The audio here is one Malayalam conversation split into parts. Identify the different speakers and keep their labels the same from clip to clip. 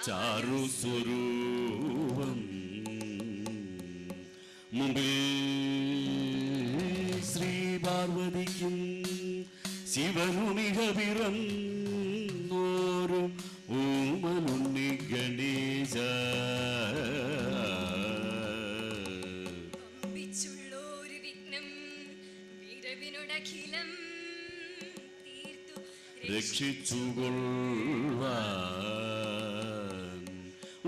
Speaker 1: ചാരു സ്വരൂപം മുമ്പിൽ ശ്രീ പാർവതിക്കും ശിവനുമിക പിറന്നോരും ഊമനുണ്ണി ഗണേശ രക്ഷിച്ചുകൊള്ളുവാൻ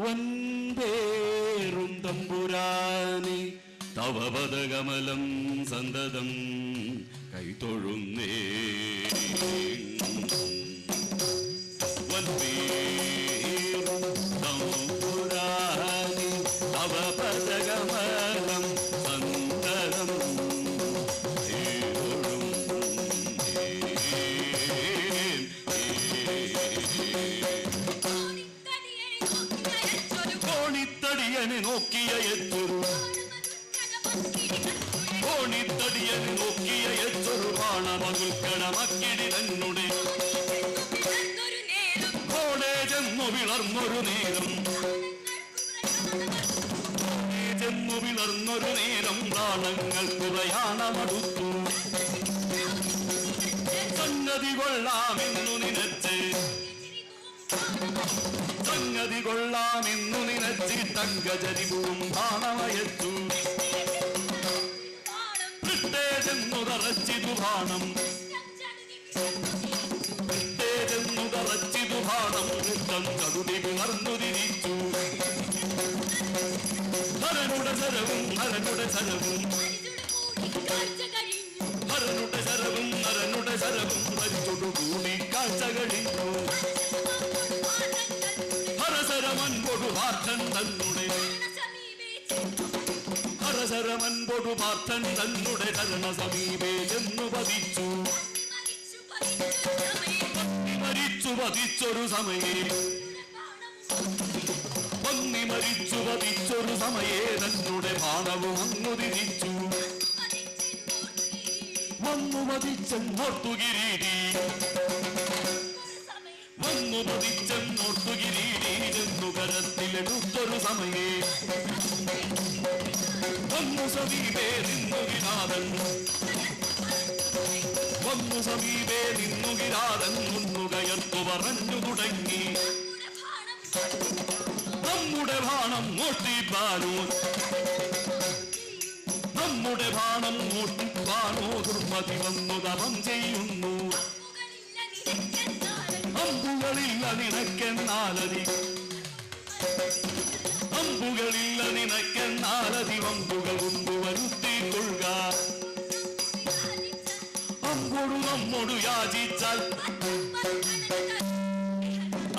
Speaker 1: വൻപേറും തമ്പുരാനെ തവ പദകമലം സന്തതം കൈതൊഴുന്നേ വൻപേറും തമ്പുരാനെ തവ പദകമലം സന്തതം കോണിത്തടിയനെ നോക്കിയ എത്തൊരു കോണിത്തടിയനെ നോക്കിയ എത്തൊരു ബാണമകുൽക്കടമക്കിടി തന്നുടെ കോടേജെന്നു വിളർന്നൊരു നേരം കോടേജെന്നു വിളർന്നൊരു നേരം പ്രാണങ്ങൾക്ക് പ്രയാണമടുത്തു സംഗതി കൊള്ളാമെന്നു നിനച്ച് സംഗതി കൊള്ളാമെന്നു നിനച്ച് തങ്കജരിവും ബാണമയച്ചു പൃഷ്ടേജെന്നു തറച്ചിതു ബാണം പൃഷ്ടേജെന്നു തറച്ചിതു ബാണം വൃത്തം ചതുടി വിളർന്നു തിരിച്ചു ഹരനുടെ ശരവും ഹരനുടെ ശരവും ഹരനുടെ ശരവും ഹരനുടെ ശരവും വരിച്ചൊടു കൂടി കാഴ്ച കഴിഞ്ഞു ഹരശരമൻപൊടു പാർത്ഥൻ തന്നുടെ ഹരശരമൻപൊടു പാർത്ഥൻ തന്നുടെ ചരണ സമീപേ ചെന്നു പതിച്ചു മരിച്ചു പതിച്ചൊരു സമയേ പൊന്നി മരിച്ചു പതിച്ചൊരു സമയേ തന്നുടെ ബാണവും അങ്ങു തിരിച്ചു വന്നു പതിച്ചെന്നോർത്തു കിരീടി വന്നു പതിച്ചെന്നോർത്തു കിരീടി ചെന്നു കരത്തിലെടുത്തൊരു സമയേ വന്നു സമീപേ നിന്നു കിരാതൻ വന്നു സമീപേ നിന്നു കിരാതൻ മുന്നു കയർത്തു പറഞ്ഞു തുടങ്ങി നമ്മുടെ ബാണം മോഷ്ടിപ്പാനോ നമ്മുടെ ബാണം മോഷ്ടിപ്പാനോ ദുർമതി വന്നു തപം ചെയ്യുന്നു അമ്പുകളില്ല നിനക്കെന്നാലതി അമ്പുകളില്ല നിനക്കെന്നാലതി വമ്പുകൾ കൊണ്ടു വരുത്തിക്കൊള്ളുക അമ്പോടു നമ്മോടു യാചിച്ചാൽ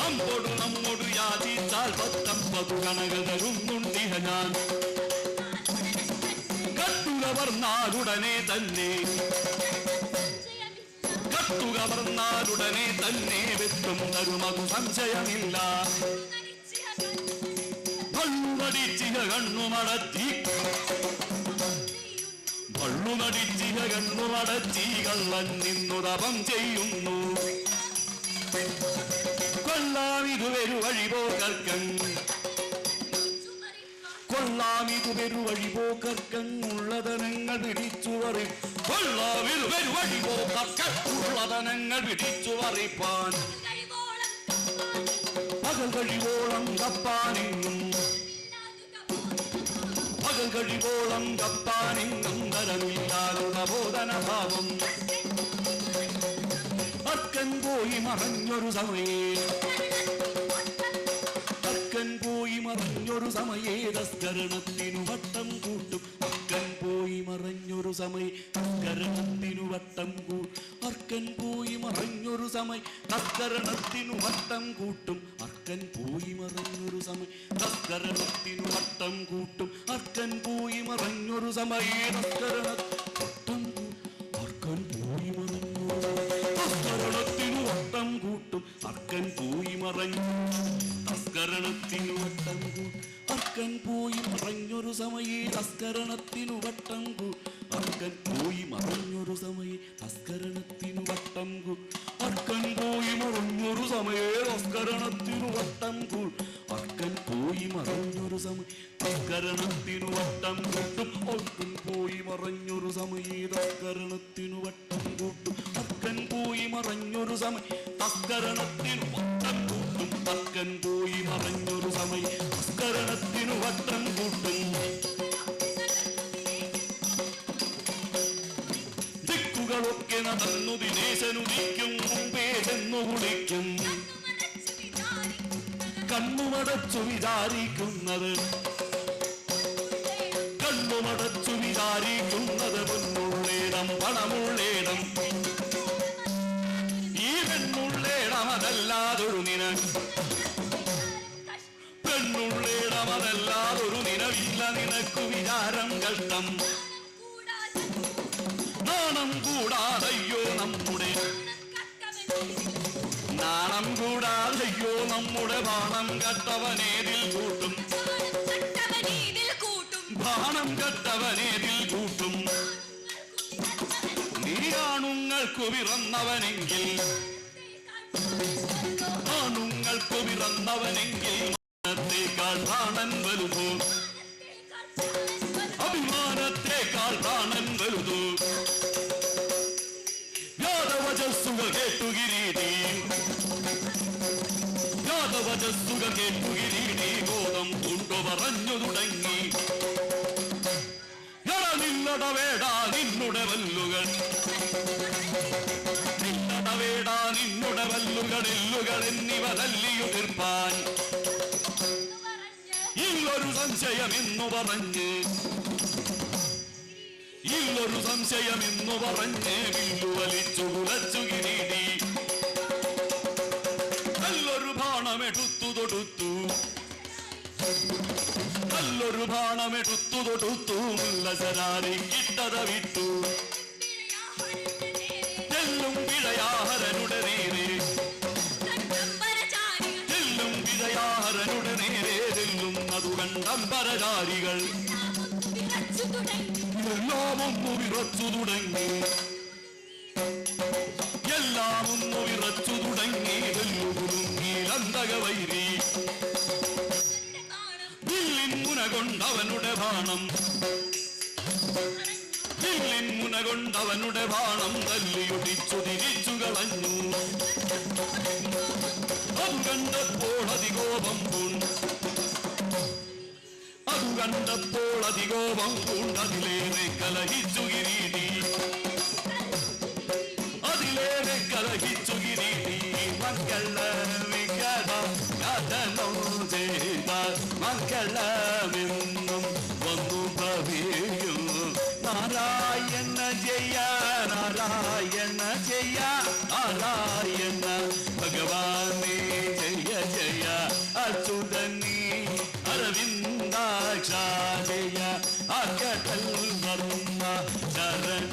Speaker 1: അമ്പോടു നമ്മോടു യാചിച്ചാൽ 19 കണകൾ തരുന്നുണ്ടിഹ ഞാൻ കത്തുക പറഞ്ഞാലുടനെ തന്നെ കത്തുക പറഞ്ഞാലുടനെ തന്നെ വെത്തും തരുമതു സംശയമില്ല വള്ളുനടിച്ചിക കണ്ണുമടത്തി വള്ളുനടിച്ചിക കണ്ണുമടച്ചി കള്ളൻ നിന്നു തപം ചെയ്യുന്നു കൊള്ളാമിതുവരു വഴിപോക്കർക്കൻ കൊള്ളാമിതുവരു വഴിപോക്കർക്കങ്ങുള്ളതനങ്ങൾ പിടിച്ചു പറി കൊള്ളാമിതുവരു വഴിപോക്കർക്കുള്ളതനങ്ങൾ പിടിച്ചു പറിപ്പാൻ പകൽ കഴിവോളം കപ്പാനെങ്ങും പകൽ കഴിവോളം കപ്പാനെങ്ങും തരമില്ലാതുള്ള ബോധനഭാവം അർക്കൻ പോയി മറഞ്ഞൊരു സമയേ അർക്കൻ പോയി മറഞ്ഞൊരു സമയേ തസ്കരണത്തിനു വട്ടം കൂട്ടും അർക്കൻ പോയി മറഞ്ഞൊരു സമയ തസ്കരണത്തിനു വട്ടം കൂട്ടും അർക്കൻ പോയി മറഞ്ഞൊരു സമയ തസ്കരണത്തിനു വട്ടം കൂട്ടും അർക്കൻ പോയി മറഞ്ഞൊരു സമയ തസ്കരണത്തിനു വട്ടം കൂട്ടും അർക്കൻ പോയി മറഞ്ഞൊരു സമയ തസ്കരണത്തിനു അർക്കൻ പോയി മറഞ്ഞൊരു തസ്കരണത്തിനു വട്ടം കൂട്ടും അർക്കൻ പോയി മറഞ്ഞു തസ്കരണത്തിനു വട്ടം അർക്കൻ പോയി മറഞ്ഞൊരു സമയേ തസ്കരണത്തിനു വട്ടം അർക്കൻ പോയി മറഞ്ഞൊരു സമയേ തസ്കരണത്തിനു വട്ടം അർക്കൻ പോയി മറഞ്ഞൊരു സമയേ തസ്കരണത്തിനു വട്ടം അർക്കൻ പോയി മറഞ്ഞൊരു സമയം തസ്കരണത്തിനു വട്ടം കൂട്ടും അർക്കൻ പോയി മറഞ്ഞൊരു സമയേ തസ്കരണത്തിനു വട്ടം കൂട്ടും അർക്കൻ പോയി മറഞ്ഞൊരു സമയം തസ്കരണത്തിനു വട്ടം കൂട്ടും അർക്കൻ പോയി മറഞ്ഞൊരു സമയം തസ്കരണത്തിനു വട്ടം കൂട്ടും ദിക്കുകളൊക്കെ നടന്നു ദിനേശനുദിക്കും മുമ്പേ ചെന്നു കുളിക്കും കണ്ണുമടച്ചു വിചാരിക്കുന്നത് കണ്ണുമടച്ചു വിചാരിക്കുന്നത് പൊന്നുള്ളേടം പണമുള്ളേടം ഈ പെണ്ണുള്ളേടം അതല്ലാതൊരു പെണ്ണുള്ളേടം അതല്ലാതൊരു നിലവില്ല നിനക്കു വിചാരം കഷ്ടം നാണം കൂടാതയ്യോ നമ്മുടെ നാണം കൂടാതയ്യോ നമ്മുടെ ബാണം കട്ടവനേതിൽ കൂട്ടും ബാണം കട്ടവനേതിൽ കൂട്ടും നീ ആണുങ്ങൾക്കു പിറന്നവനെങ്കിൽ ആണുങ്ങൾക്കു പിറന്നവനെങ്കിൽ മാനത്തേക്കാൾ പ്രാണൻ വലുതോ അഭിമാനത്തേക്കാൾ പ്രാണൻ വലുതോ യാദവജസ്സുകൾ കേട്ടു കിരീടി യാദവജസ്സുകൾ കേട്ടു കിരീടി ബോധം കൊണ്ടു പറഞ്ഞു തുടങ്ങി നിന്നടവേടാ നിന്നുടെ വല്ലുകൾ നിന്നടവേടാ നിന്നുടെ വല്ലുകൾ എല്ലുകൾ എന്നിവ തല്ലിയുതിർപ്പാൻ ഇല്ലൊരു സംശയമെന്നു പറഞ്ഞ് ഇല്ലൊരു സംശയമെന്നു പറഞ്ഞ് വില്ലു വലിച്ചു കുലച്ചു കിരീടി നല്ലൊരു ബാണമെടുത്തു തൊടുത്തു നല്ലൊരു ബാണമെടുത്തു തൊടുത്തു മുല്ലസരാരി കിട്ടത വിട്ടു ചെല്ലും പിഴയാഹരനുടെ നേരെ ചെല്ലും പിഴയാഹരനുടെ നേരെ ചെല്ലുന്നതു കണ്ടമ്പരചാരികൾ എല്ലാം ഒന്നു വിറച്ചു തുടങ്ങി എല്ലാം ഒന്നു വിറച്ചു തുടങ്ങി വെല്ലുകുലുങ്ങി അന്തകവൈരി വില്ലിൻ മുന കൊണ്ടവനുടെ ബാണം വില്ലിൻ മുന കൊണ്ടവനുടെ ബാണം തല്ലിയൊടിച്ചു തിരിച്ചു കളഞ്ഞു അത് കണ്ടപ്പോൾ അതികോപം പൂണ്ടു അത് കണ്ടപ്പോൾ അതികോപം പൂണ്ടതിലേറെ കലഹിച്ചു കിരീടി അതിലേറെ കലഹിച്ചു കിരീടി മംഗളവികടം ചെയ്ത മംഗളമെന്നും വന്നു ഭവിയും നാരായണ ജയ നാരായണ ജയ നാരായണ ഭഗവാനേ ജയ ജയ അച്യുതനീ അരവിന്ദാക്ഷാജയ അകടൽ വർമ്മ ശരണ